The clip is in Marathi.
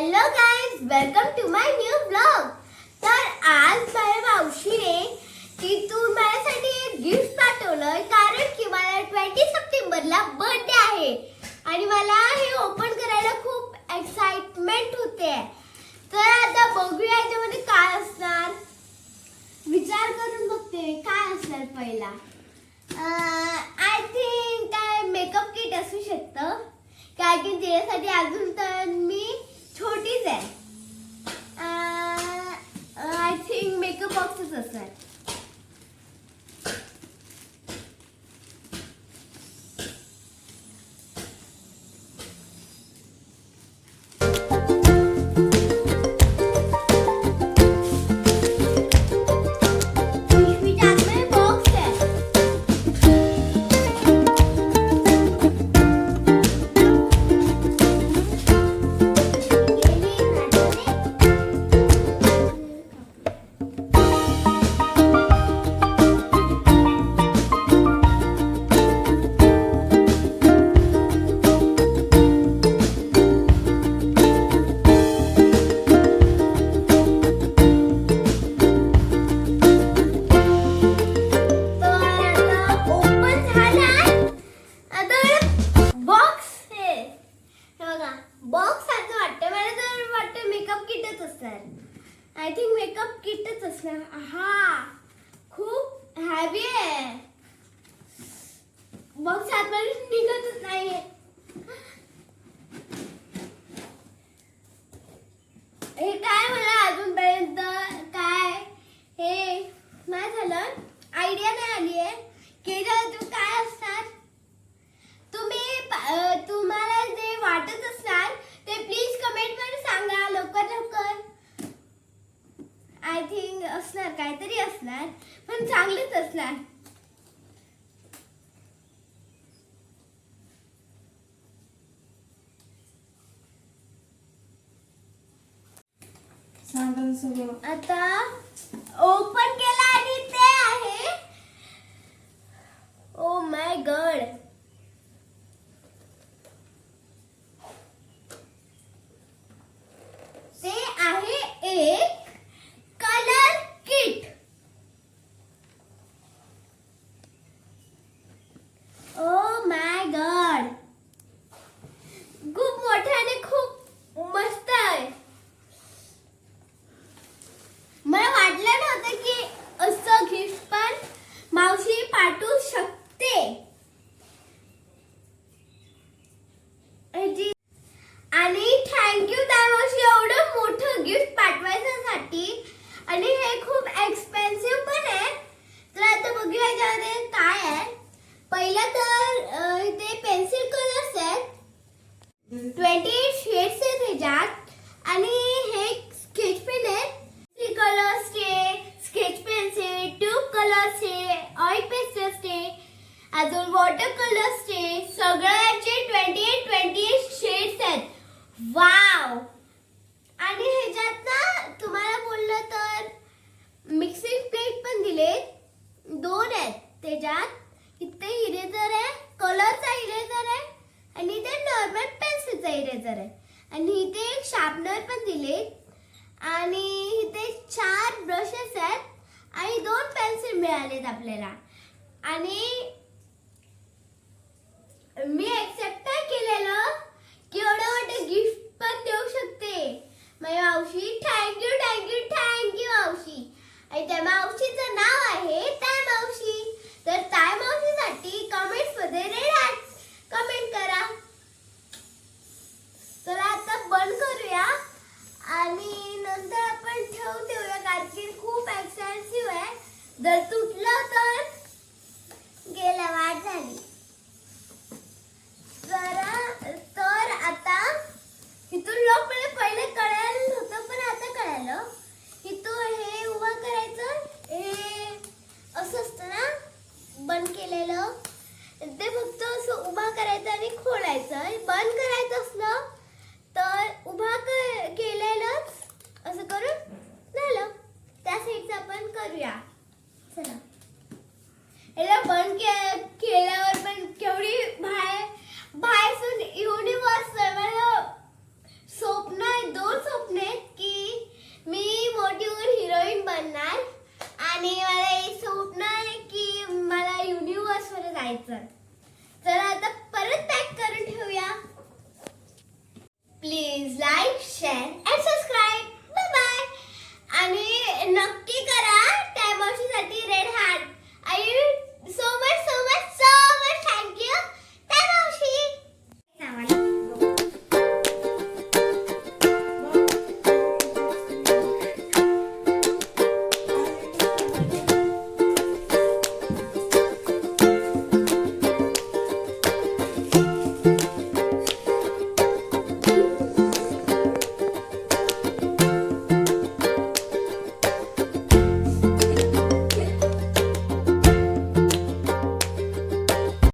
Hello guys, welcome to my new blog. तर आज माझ्या मावशीने तिथून माझ्यासाठी एक गिफ्ट पाठवलंय, कारण की मला 20 सप्टेंबरला बर्थडे आहे आणि मला हे ओपन करायला खूप एक्साइटमेंट होते। तर आता बघूया याच्यामध्ये काय असणार। विचार करून बघते काय असणार। पहिला आय थिंक काय मेकअप किट असू शकतं, कारण की त्यासाठी अजून तर मी छोटीच आहे। आय थिंक मेकअप बॉक्सेस असणार। आय थिंक मेकअप किटच असणार। हा खूप हेवी आहे, बॉक्स आतमध्ये निघतच नाहीये। हे काय मला अजूनपर्यंत काय हे नाही झालं, आयडिया नाही आली आहे की काय असणार। तुम्हाला जे वाटत असणार ते प्लीज कमेंट मध्ये सांगा लवकर लवकर। आय थिंक असणार, काहीतरी असणार, पण चांगलेच असणार। आता ओपन केला आणि ते आहे, ओ माय गॉड, ते आहे एक colour kit. Oh my God, खूप मोठा आणि खूप मस्त आहे। मला वाटलं नव्हतं की असं गिफ्ट पण मावशी पाठवू शकते। आणि थँक्यू त्या मावशी एवढं मोठं गिफ्ट पाठवायसाठी। आणि हे खूप एक्सपेन्सिव्ह पण आहे। तर आता बघूया याच्यामध्ये काय आहे। पहिला तर ते पेन्सिल कलर्स आहेत, 28 शेड्स आहेत ह्याच्यात। आणि हे स्केच पेन आहे, कलर्सचे स्केच पेनचे, ट्यूब कलर्सचे, ऑइल पेस्टल्सचे, अजून वॉटर कलर्सचे, सगळ्याचे 28 शेड्स आहेत। वाव। आणि ह्याच्यात ना तुम्हाला बोललं तर मिक्सिंग प्लेट पण दिले, 2 आहेत त्याच्यात। इथे इरेजर आहे, कलरचा इरेजर आहे, आणि इथे नॉर्मल पेन्सिलचा इरेजर आहे, आणि इथे एक शार्पनर पण दिले, आणि इथे 4 ब्रशेस आहेत, आणि 2 पेन्सिल मिळालेत आपल्याला। आणि मी एक्सेप्ट केलेलं की एवढं मोठं गिफ्ट पण देऊ शकते माझी मावशी। थँक्यू थँक्यू थँक्यू मावशी। आणि त्या मावशीचं नाव आहे ताय मावशी। तर ताय मावशीसाठी कमेंट्स मध्ये रेड हार्ट कमेंट करा। तर आता बंद करूया आणि नंतर आपण ठेवूया, कारण की खूप एक्सपेन्सिव्ह आहे। जर तुटलं तर गेला, वाट झाली। तर आता इथून लॉक मला पहिले कळालं होतं, पण आता कळालं। इथून हे उभं करायचं, हे असं असतं ना बंद केलेलं, ते फक्त असं उभा करायचं आणि खोलायचं। बंद करायचं असलं तर उभा केलेलंच असं करून झालं। त्या साईडचं आपण करूया, चला। आणि मला हे स्वप्न आहे की मला युनिव्हर्सवर जायचं. चला आता परत पॅक करून ठेवूया. Please like share and subscribe.